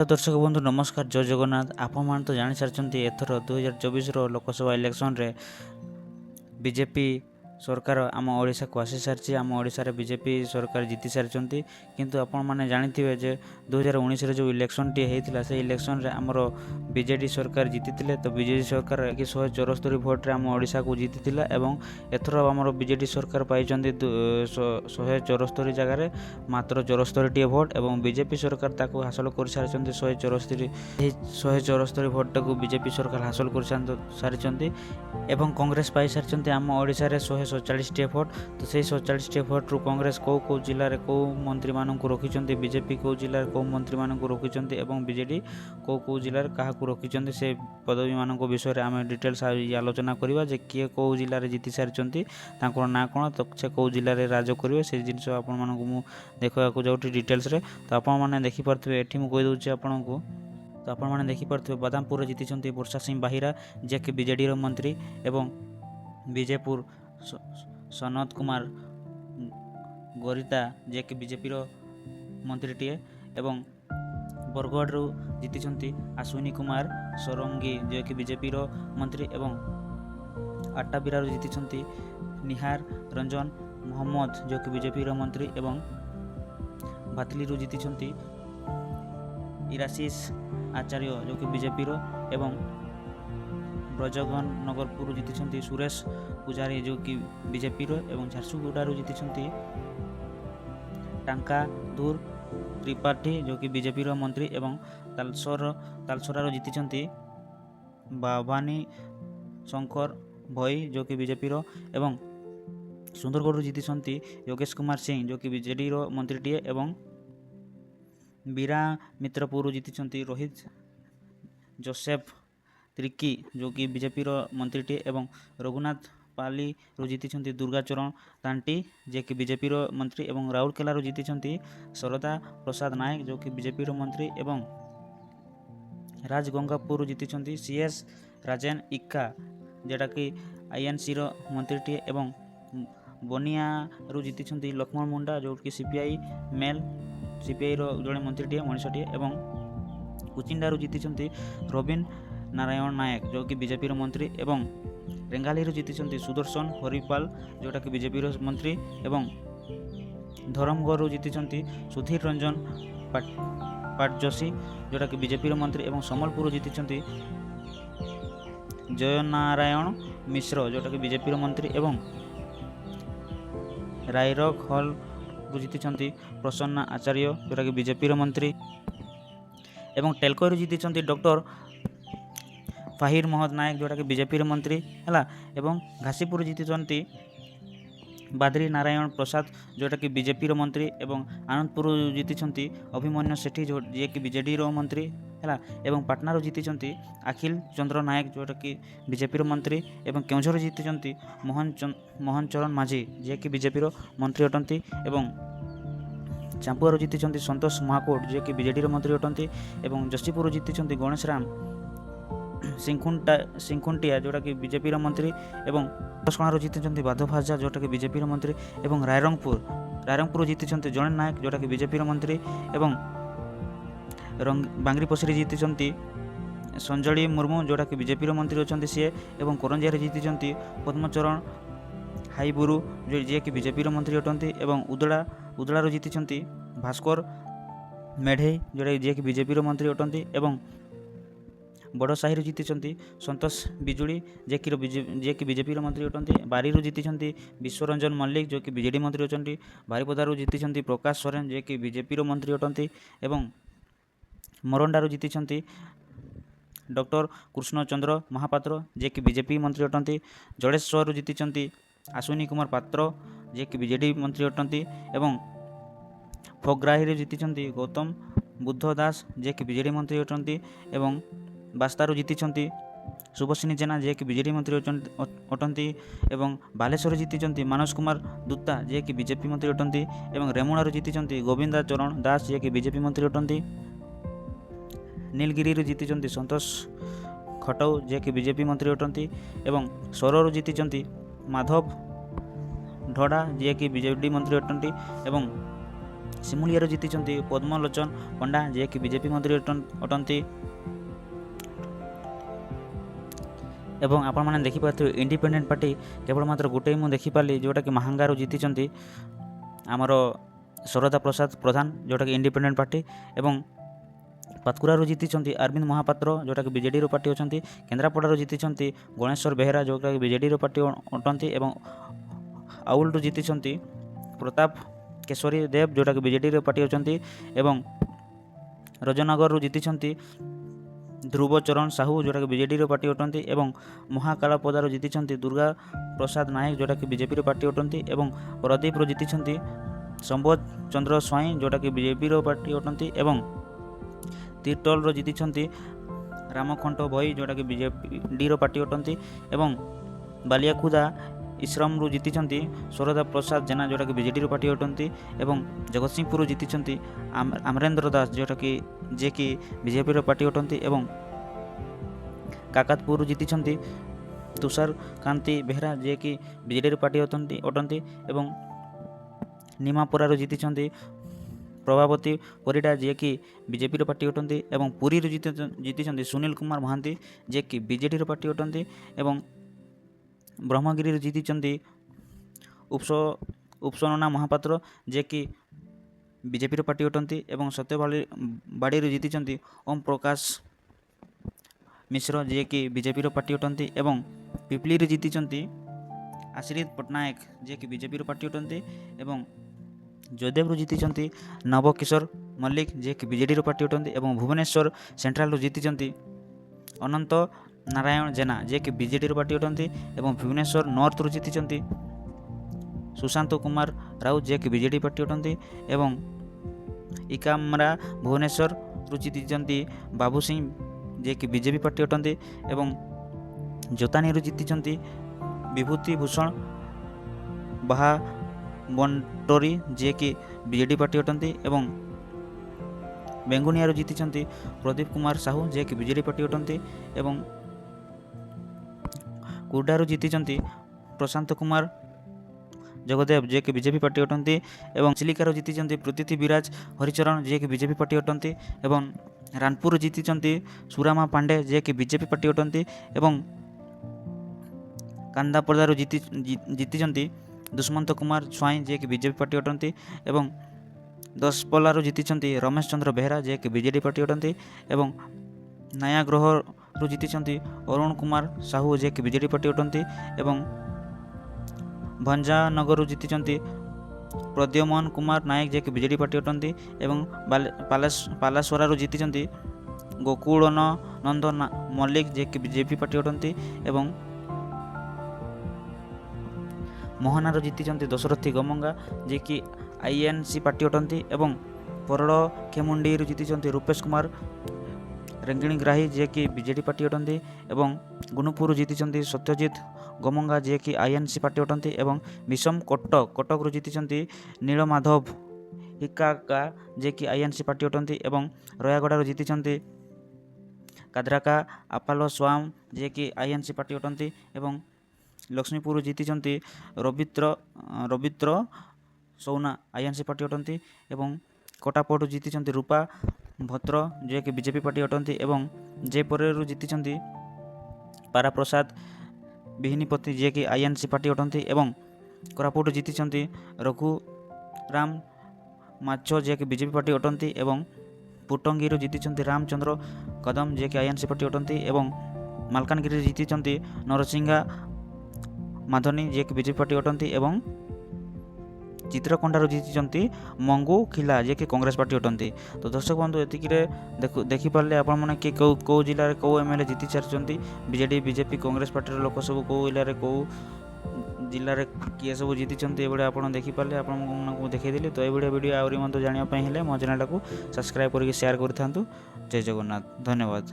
दर्शक बंधु नमस्कार, जय जगन्नाथ। आपण तो जानी सारी एथर 2024 लोकसभा इलेक्शन रे बीजेपी सरकार आम ओडिशा को आसी सारी। आम ओडिशा रे बीजेपी सरकार जीति सारी, किंतु आपण माने जानिथिबे जे 2019 रे जो इलेक्शन टी हेतिला से इलेक्शन रे हमरो बीजेडी सरकार जीतिथिले। तो बीजेडी सरकार 174 भोट रे आम ओडिशा को जीतिथिला एवं एथर हमरो बीजेडी सरकार पाइचंदी 174 जगह रे मात्र 74 टी भोट एवं बीजेपी सरकार ताको हासिल कर सारी 174 भोट को बीजेपी सरकार हासिल कर सारी एवं कांग्रेस पाई सारी आम ओडिशा रे 147 भोट। तो से 147 भोट रु कांग्रेस कौ जिले में कौ मंत्री मानक रखिंट, बीजेपी कौ जिले में कौ मंत्री मानक रखिंट एवं बीजेडी कौ जिले में क्या रखिंट से पदवी मान विषय में आम डिटेल्स आलोचना करवा जे किए कौ जिले में जीति सारी ना कौन, तो से कौ जिले में राज करेंगे से जिन आपको देखा जाऊँगी डिटेल्स रे। तो आपने देखिपे ये मुझे कहीदे आपन को। तो आपने देखिपे बादामपुर जीति वर्षा सिंह बाहिरा जे कि बीजेडी मंत्री एवं विजयपुर सनत कुमार गोरिता जे कि बीजेपी मंत्रीटीए एवं बरगढ़ जीति अश्विनी कुमार सोरंगी जे कि बीजेपी मंत्री एवं आट्टाबिरा जीति निहार रंजन मोहम्मद जो कि बीजेपी मंत्री एवं भातली जीति इराशीष आचार्य जो कि बीजेपी एवं ब्रजगन नगरपुर जीति सुरेश पुजारी जो कि बीजेपी एवं झारसुगुड़ारू जीति टांका दूर त्रिपाठी जो कि बीजेपी मंत्री एवं तालसोरारू जीति बाबानी शंकर भई जो कि बीजेपी एवं सुंदरगढ़ जीति योगेश कुमार सिंह जो कि बीजेडी मंत्रीटीए एवं बीरा मित्रपुर जीति रोहित जोसेफ त्रिकी जो कि बीजेपी मंत्रीटीए एवं रघुनाथ पाली जीति दुर्गाचरण तांटी जे कि बीजेपी मंत्री एवं राउरकेला जीति शरदा प्रसाद नायक जो कि बीजेपी मंत्री एवं राजगंगापुर जीति सीएस राजेन इक्का जेटा कि आईएनसी मंत्रीटीए एवं बनिया जीति लक्ष्मण मुंडा जो कि सीपीआई मेल सीपीआई जड़े मंत्रीटीए मनीषटीए एवं कुचिंडारू जीति रवीन नारायण नायक जो कि बीजेपी मंत्री एवं रेंगाली जीति सुदर्शन हरिपाल जोटा कि बीजेपी मंत्री एवं धरमगढ़ जीति सुधीर रंजन पाटजोशी जोटा कि बीजेपी मंत्री एवं सम्बलपुर जीति जयनारायण मिश्र जोटा कि बीजेपी मंत्री एवं रायरक हल जीति प्रसन्ना आचार्य जोटा कि बीजेपी मंत्री एवं टेलको जीति डॉक्टर फाहिर महद नायक जोटा कि बीजेपी मंत्री है एवं घासीपुर जीति बादरी नारायण प्रसाद जोटा कि बीजेपी मंत्री एवं आनंदपुर जीति अभिमन्यु सेठी जो जे कि बीजेडी मंत्री है एवं पाटना जीति अखिल चंद्र नायक जोटा कि बीजेपी मंत्री एवं केउझर जीति मोहन चरण माझी जे कि बीजेपी मंत्री अटंती एवं चांपुआर जीति संतोष महाकोट जे कि बीजेडी मंत्री अटंती एवं जशीपुर जीति गणेश राम सिंखुंटिया जोटा कि बीजेपी मंत्री एवं दशकणार जीति बाधभाजा जोटा कि बीजेपी मंत्री एवं रायरंगपुर जीति जन नायक जोटा कि बीजेपी मंत्री एवं बांग्रीपोसरी जीति संजली मुर्मू जोटा कि बीजेपी मंत्री अच्छा सी एवं करंजिया जीति पद्मचरण हाईबुरु जो जे कि बीजेपी मंत्री अटंती एवं उदड़ा जीति भास्कर मेढे जोटा जे कि बीजेपी मंत्री अटंती एवं बड़ साही जीति संतोष बिजुड़ी जे कि बीजेपी मंत्री अटंती बारी जीति विश्वरंजन मल्लिक जो कि बीजेडी मंत्री अच्छा बारिपदारू जीति प्रकाश सोरेन जे कि बीजेपी मंत्री अटंती एवं मरंडारू जीति डॉक्टर कृष्ण चंद्र महापात्र जे कि बीजेपी मंत्री अटंती जड़ेश्वर जीति अश्विनी कुमार पात्र जे कि बीजेडी मंत्री अटंती एवं फोग्राही जीति गौतम बुद्ध दास जे कि बीजेडी मंत्री अटंती एवं बास्तारू जीति सुभसिनी जेना जे कि बीजेडी मंत्री अटंती एवं बालेश्वर जीति मानस कुमार दुत्ता जे कि बीजेपी मंत्री अटंती एवं रेमुणारू जीति गोविंदा चरण दास जे कि बीजेपी मंत्री अटंती नीलगिरी जीति संतोष खटौ जे कि बीजेपी मंत्री अटंती एवं सोररू जीति माधव ढोड़ा जे कि बीजेडी मंत्री अटंती एवं ଶିମୁଳିଆରୁ ଜିତିଛନ୍ତି ପଦ୍ମଲୋଚନ ପଣ୍ଡା ଯିଏକି ବିଜେପି ମନ୍ତ୍ରୀ ଅଟନ୍ତି। ଏବଂ ଆପଣମାନେ ଦେଖିପାରୁଥିବେ ଇଣ୍ଡିପେଣ୍ଡେଣ୍ଟ ପାର୍ଟି କେବଳ ମାତ୍ର ଗୋଟିଏ ମୁଁ ଦେଖିପାରିଲି, ଯେଉଁଟାକି ମାହାଙ୍ଗାରୁ ଜିତିଛନ୍ତି ଆମର ଶରଦା ପ୍ରସାଦ ପ୍ରଧାନ, ଯେଉଁଟାକି ଇଣ୍ଡିପେଣ୍ଡେଣ୍ଟ ପାର୍ଟି। ଏବଂ ପାତକୁରାରୁ ଜିତିଛନ୍ତି ଅରବିନ୍ଦ ମହାପାତ୍ର, ଯେଉଁଟାକି ବିଜେଡ଼ିର ପାର୍ଟି ଅଛନ୍ତି। କେନ୍ଦ୍ରାପଡ଼ାରୁ ଜିତିଛନ୍ତି ଗଣେଶ୍ୱର ବେହେରା, ଯେଉଁଟାକି ବିଜେଡ଼ିର ପାର୍ଟି ଅଟନ୍ତି। ଏବଂ ଆଉଲରୁ ଜିତିଛନ୍ତି ପ୍ରତାପ କେଶରୀ ଦେବ, ଯେଉଁଟାକି ବିଜେଡ଼ିର ପାର୍ଟି ଅଛନ୍ତି। ଏବଂ ରଜନଗରରୁ ଜିତିଛନ୍ତି ଧ୍ରୁବ ଚରଣ ସାହୁ, ଯେଉଁଟାକି ବିଜେଡ଼ିର ପାର୍ଟି ଅଟନ୍ତି। ଏବଂ ମହାକାଳପଦାରୁ ଜିତିଛନ୍ତି ଦୁର୍ଗା ପ୍ରସାଦ ନାୟକ, ଯେଉଁଟାକି ବିଜେପିର ପାର୍ଟି ଅଟନ୍ତି। ଏବଂ ପ୍ରଦୀପରୁ ଜିତିଛନ୍ତି ସମ୍ବୋଧ ଚନ୍ଦ୍ର ସ୍ୱାଇଁ, ଯେଉଁଟାକି ବିଜେପିର ପାର୍ଟି ଅଟନ୍ତି। ଏବଂ ତିର୍ତ୍ତୋଲରୁ ଜିତିଛନ୍ତି ରାମଖଣ୍ଟ ଭୋଇ, ଯେଉଁଟାକି ବିଜେଡ଼ିର ପାର୍ଟି ଅଟନ୍ତି। ଏବଂ ବାଲିଆକୁଦା ଇସ୍ରମରୁ ଜିତିଛନ୍ତି ଶରଦା ପ୍ରସାଦ ଜେନା, ଯେଉଁଟାକି ବିଜେଡ଼ିର ପାର୍ଟି ଅଟନ୍ତି। ଏବଂ ଜଗତସିଂହପୁରରୁ ଜିତିଛନ୍ତି ଆମରେନ୍ଦ୍ର ଦାସ, ଯେଉଁଟାକି ଯିଏକି ବିଜେପିର ପାର୍ଟି ଅଟନ୍ତି। ଏବଂ କାକତପୁରରୁ ଜିତିଛନ୍ତି ତୁଷାରକାନ୍ତି ବେହେରା, ଯିଏକି ବିଜେଡ଼ିର ପାର୍ଟି ଅଟନ୍ତି। ଏବଂ ନିମାପରାରୁ ଜିତିଛନ୍ତି ପ୍ରଭାବତୀ ପରିଡ଼ା, ଯିଏକି ବିଜେପିର ପାର୍ଟି ଅଟନ୍ତି। ଏବଂ ପୁରୀରୁ ଜିତିଛନ୍ତି ସୁନୀଲ କୁମାର ମହାନ୍ତି, ଯିଏକି ବିଜେଡ଼ିର ପାର୍ଟି ଅଟନ୍ତି। ଏବଂ ବ୍ରହ୍ମଗିରିରୁ ଜିତିଛନ୍ତି ଉପସନନା ମହାପାତ୍ର, ଯିଏକି ବିଜେପିର ପାର୍ଟି ଅଟନ୍ତି। ଏବଂ ସତ୍ୟବାଡ଼ିରୁ ଜିତିଛନ୍ତି ଓମ୍ ପ୍ରକାଶ ମିଶ୍ର, ଯିଏକି ବିଜେପିର ପାର୍ଟି ଅଟନ୍ତି। ଏବଂ ପିପଲିରେ ଜିତିଛନ୍ତି ଆଶ୍ରିତ ପଟ୍ଟନାୟକ, ଯିଏକି ବିଜେପିର ପାର୍ଟି ଅଟନ୍ତି। ଏବଂ ଜୟଦେବରୁ ଜିତିଛନ୍ତି ନବକିଶୋର ମଲ୍ଲିକ, ଯିଏକି ବିଜେଡ଼ିର ପାର୍ଟି ଅଟନ୍ତି। ଏବଂ ଭୁବନେଶ୍ୱର ସେଣ୍ଟ୍ରାଲରୁ ଜିତିଛନ୍ତି ଅନନ୍ତ ନାରାୟଣ ଜେନା, ଯିଏକି ବିଜେଡ଼ିର ପାର୍ଟି ଅଟନ୍ତି। ଏବଂ ଭୁବନେଶ୍ୱର ନର୍ଥରୁ ଜିତିଛନ୍ତି ସୁଶାନ୍ତ କୁମାର ରାଉତ, ଯିଏକି ବିଜେଡ଼ି ପାର୍ଟି ଅଟନ୍ତି। ଏବଂ ଇକାମରା ଭୁବନେଶ୍ୱରରୁ ଜିତିଛନ୍ତି ବାବୁ ସିଂ, ଯିଏକି ବିଜେପି ପାର୍ଟି ଅଟନ୍ତି। ଏବଂ ଜୋତାନୀରୁ ଜିତିଛନ୍ତି ବିଭୂତି ଭୂଷଣ ବାହାବଣ୍ଟରୀ, ଯିଏକି ବିଜେଡ଼ି ପାର୍ଟି ଅଟନ୍ତି। ଏବଂ ବେଙ୍ଗୁନିଆରୁ ଜିତିଛନ୍ତି ପ୍ରଦୀପ କୁମାର ସାହୁ, ଯିଏକି ବିଜେଡ଼ି ପାର୍ଟି ଅଟନ୍ତି। ଏବଂ କୁର୍ଡାରୁ ଜିତିଛନ୍ତି ପ୍ରଶାନ୍ତ କୁମାର ଜଗଦେବ, ଯିଏକି ବିଜେପି ପାର୍ଟି ଅଟନ୍ତି। ଏବଂ ଚିଲିକାରୁ ଜିତିଛନ୍ତି ପ୍ରତୀତି ବିରାଜ ହରିଚରଣ, ଯିଏକି ବିଜେପି ପାର୍ଟି ଅଟନ୍ତି। ଏବଂ ରାନପୁର ଜିତିଛନ୍ତି ସୁରାମା ପାଣ୍ଡେ, ଯିଏକି ବିଜେପି ପାର୍ଟି ଅଟନ୍ତି। ଏବଂ କାନ୍ଦାପଦାରୁ ଜିତିଛନ୍ତି ଦୁଷ୍ମନ୍ତ କୁମାର ସ୍ୱାଇଁ, ଯିଏକି ବିଜେପି ପାର୍ଟି ଅଟନ୍ତି। ଏବଂ ଦଶପଲ୍ଲାରୁ ଜିତିଛନ୍ତି ରମେଶ ଚନ୍ଦ୍ର ବେହେରା, ଯିଏକି ବିଜେଡ଼ି ପାର୍ଟି ଅଟନ୍ତି। ଏବଂ ନୟାଗୃହରୁ ଜିତିଛନ୍ତି ଅରୁଣ କୁମାର ସାହୁ, ଯିଏକି ବିଜେଡ଼ି ପାର୍ଟି ଅଟନ୍ତି। ଏବଂ ଭଞ୍ଜନଗରରୁ ଜିତିଛନ୍ତି ପ୍ରଦ୍ୟୁମ୍ନ କୁମାର ନାୟକ, ଯିଏକି ବିଜେଡ଼ି ପାର୍ଟି ଅଟନ୍ତି। ଏବଂ ପାଲାସରାରୁ ଜିତିଛନ୍ତି ଗୋକୁଳନ ନନ୍ଦ ମଲ୍ଲିକ, ଯିଏକି ବିଜେପି ପାର୍ଟି ଅଟନ୍ତି। ଏବଂ ମୋହନାରୁ ଜିତିଛନ୍ତି ଦଶରଥୀ ଗମଙ୍ଗା, ଯିଏକି ଆଇଏନ୍ସି ପାର୍ଟି ଅଟନ୍ତି। ଏବଂ ପରଳ ଖେମୁଣ୍ଡିରୁ ଜିତିଛନ୍ତି ରୂପେଶ କୁମାର ରେଙ୍ଗିଣିଗ୍ରାହୀ, ଯିଏକି ବିଜେଡ଼ି ପାର୍ଟି ଅଟନ୍ତି। ଏବଂ ଗୁଣୁପୁରରୁ ଜିତିଛନ୍ତି ସତ୍ୟଜିତ ଗମଙ୍ଗା, ଯିଏକି ଆଇଏନ୍ସି ପାର୍ଟି ଅଟନ୍ତି। ଏବଂ ବିଷମ କଟକରୁ ଜିତିଛନ୍ତି ନୀଳମାଧବ ହିକାକା, ଯିଏକି ଆଇଏନ୍ସି ପାର୍ଟି ଅଟନ୍ତି। ଏବଂ ରୟାଗଡ଼ାରୁ ଜିତିଛନ୍ତି କାଦ୍ରାକା ଆପାଲ ସ୍ୱାମ, ଯିଏକି ଆଇଏନ୍ସି ପାର୍ଟି ଅଟନ୍ତି। ଏବଂ ଲକ୍ଷ୍ମୀପୁରରୁ ଜିତିଛନ୍ତି ରବିତ୍ର ସୌନା, ଆଇଏନ୍ସି ପାର୍ଟି ଅଟନ୍ତି। ଏବଂ କଟାପଟରୁ ଜିତିଛନ୍ତି ରୂପା ଭଦ୍ର, ଯିଏକି ବିଜେପି ପାର୍ଟି ଅଟନ୍ତି। ଏବଂ ଜୟପୁରରୁ ଜିତିଛନ୍ତି ପାରାପ୍ରସାଦ ବିହିନୀପତି, ଯିଏକି ଆଇଏନ୍ସି ପାର୍ଟି ଅଟନ୍ତି। ଏବଂ କୋରାପୁଟରୁ ଜିତିଛନ୍ତି ରଘୁରାମ ମାଛ, ଯିଏକି ବିଜେପି ପାର୍ଟି ଅଟନ୍ତି। ଏବଂ ପୁଟଙ୍ଗିରୁ ଜିତିଛନ୍ତି ରାମଚନ୍ଦ୍ର କଦମ, ଯିଏକି ଆଇଏନ୍ସି ପାର୍ଟି ଅଟନ୍ତି। ଏବଂ ମାଲକାନଗିରିରେ ଜିତିଛନ୍ତି ନରସିଂହା ମାଧନୀ, ଯିଏକି ବିଜେପି ପାର୍ଟି ଅଟନ୍ତି। ଏବଂ ଚିତ୍ରକୋଣ୍ଡାରୁ ଜିତିଛନ୍ତି ମଙ୍ଗୁ ଖିଲା, ଯିଏକି କଂଗ୍ରେସ ପାର୍ଟି ଅଟନ୍ତି। ତ ଦର୍ଶକ ବନ୍ଧୁ, ଏତିକିରେ ଦେଖିପାରିଲେ ଆପଣମାନେ କି କେଉଁ ଜିଲ୍ଲାରେ କେଉଁ ଏମ୍ଏଲ୍ଏ ଜିତି ସାରିଛନ୍ତି। ବିଜେଡ଼ି ବିଜେପି କଂଗ୍ରେସ ପାର୍ଟିର ଲୋକ ସବୁ କେଉଁ ଜିଲ୍ଲାରେ କିଏ ସବୁ ଜିତିଛନ୍ତି, ଏଭଳିଆ ଆପଣ ଦେଖିପାରିଲେ। ଆପଣମାନଙ୍କୁ ଦେଖାଇଦେଲି। ତ ଏଭଳିଆ ଭିଡ଼ିଓ ଆହୁରି ମଧ୍ୟ ଜାଣିବା ପାଇଁ ହେଲେ ମୋ ଚ୍ୟାନେଲଟାକୁ ସବସ୍କ୍ରାଇବ୍ କରିକି ସେୟାର କରିଥାନ୍ତୁ। ଜୟ ଜଗନ୍ନାଥ, ଧନ୍ୟବାଦ।